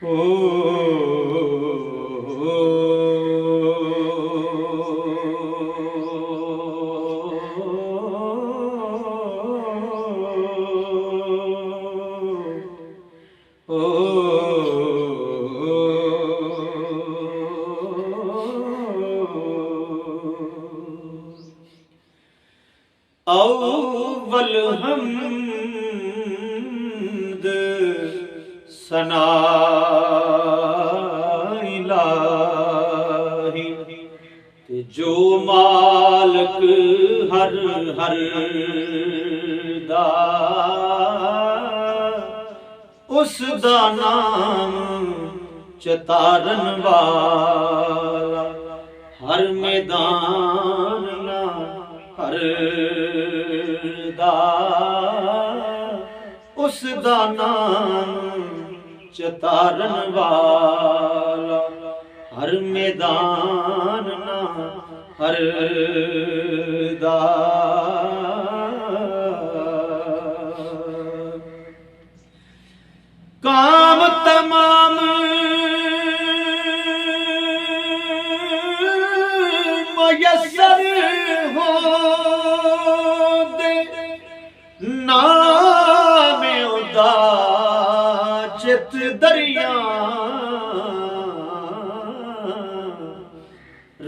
ओ अव्वल हम्द सना इलाही ते जो मालक हर हर दा उस दा नाम चतारन वाला हर मैदान ना हर दा उस दा नाम चतारन वाला हर मैदान ना हर दा काम तमाम मयसर हो दे नाम उदा चित दरिया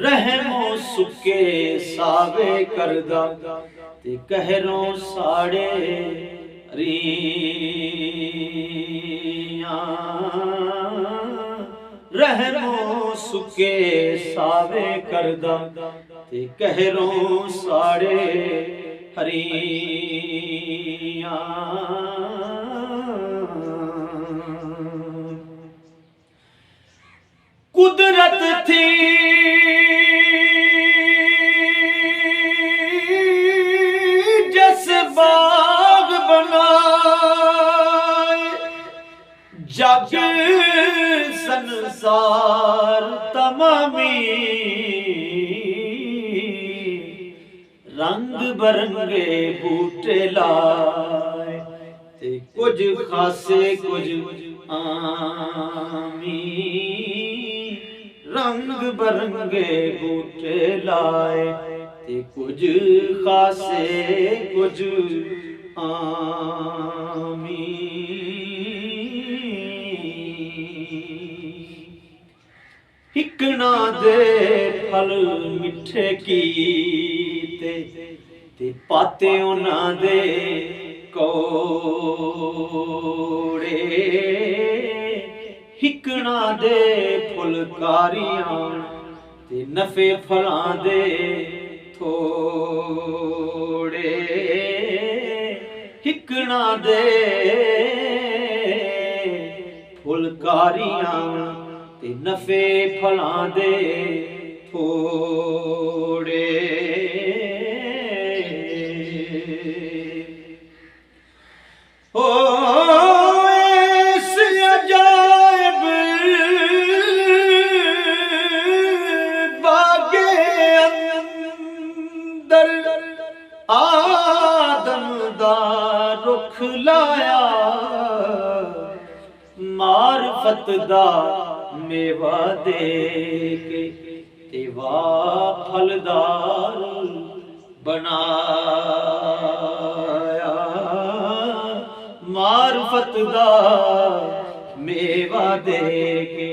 रहमो सुके सावे करदा ते कहरों साड़े रिया रहमो सुके सावे करदा ते कहरों साड़े हरिया कुदरत थी जस बाग बनाए जग संसार तमामी रंग बरंगे बूटे लाए ते कुछ खासे कुछ आमी रंग बरंगे बूटे लाए ते कुछ खासे कुछ आमी हिकना दे फल मिठे कीते ते पाते उना दे कोड़े हिकना दे फुलकारियां ते नफे फलां दे थोड़े हिकना दे फुलकारियां ते नफे फलां दे थोड़े ओ इस अजायब बागे अंदर आदम दा रुख लाया मारफत दा मेवा दे के ते वाह फलदार बनाया मारफत दा मेवा दे के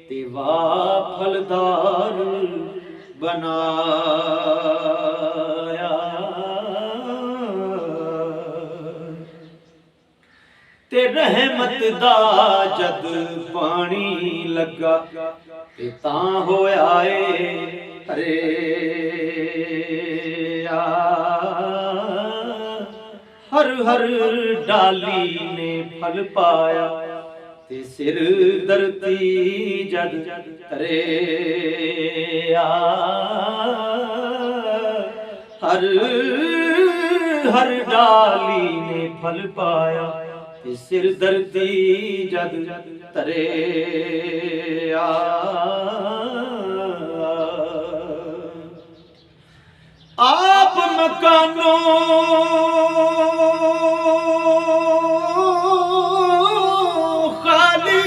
ते वाह फलदार बनाया ते रहमत दा जद पानी लगा ते तां होया हरे हर हर डाली ने फल पाया ते सिर धरती जद तरे हर हर डाली ने फल पाया ते सिर धरती जद तरे आप मकानों खाली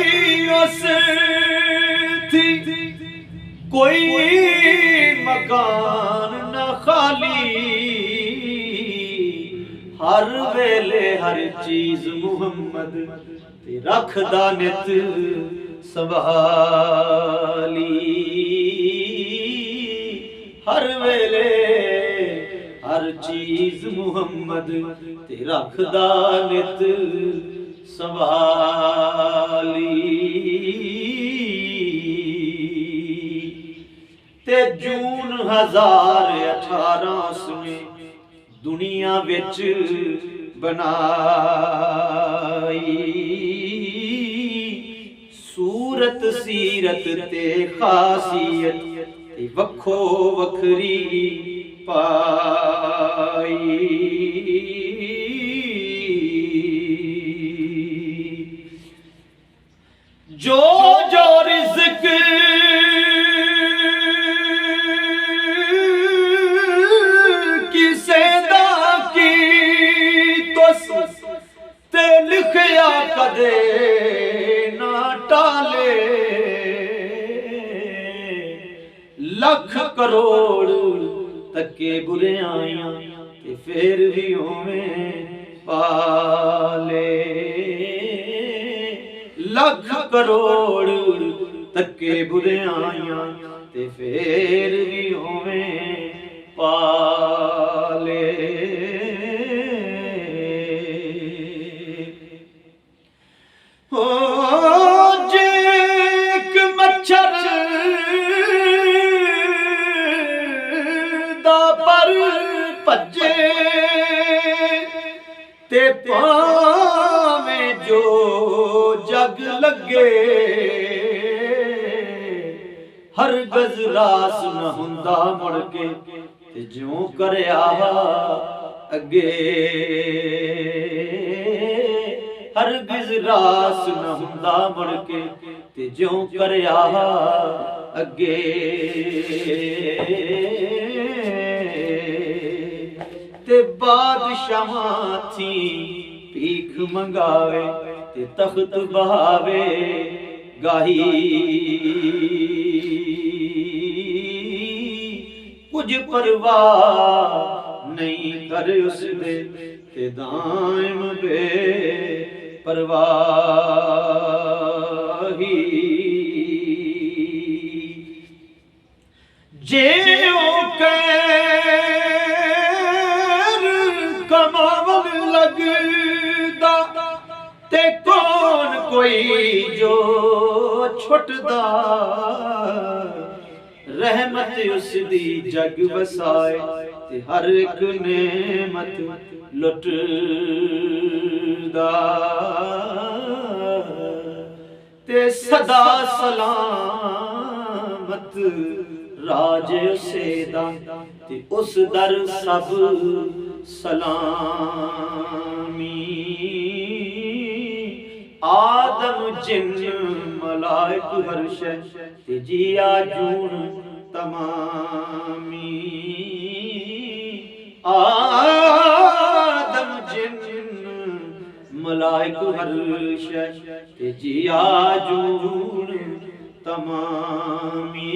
कोई मकान न खाली, हर वेले हर चीज मुहम्मद ते रखदा नित संभाली। हर वेले हर चीज मुहम्मद ते रखदा नित संभाली। ते जून 1018 उसने दुनिया विच बनाई। सूरत सीरत ते खासियत ते वखो वखरी पाई। जो जो रिज़्क़ लिखया कदे ना टाले। लख करोड़ तके बुरे आया ते फिर भी उवें पाले। लख करोड़ तके बुरे आया ते फिर भी उवें पाले। हो जेक मच्छर दा पर भजे ते पावें जो जग लगे। हर गज रास न हुंदा मुड़ के ते ज्यों करया अगे। हरगिज़ रास न हुंदा मुड़ के ते ज्यों करया अगे। ते बादशाहां थी भीख मंगावे ते तख्त बहावे गाही। कुछ परवाह नहीं कर उसदे ते दाइम बे परवाही। जे ओ कैर कमावन लगदा ते कौन कोई जो छुटदा। रहमत उसदी जग वसाए ते हर एक नेमत लुटदा। ते सदा सलामत राज उसेदा ते उस दर सब सलामी। आदम जिन्न मलाइक हर शै ते जिया जून तमामी। आदम जिन्न मलाइक हर शै ते जिया जून तमामी।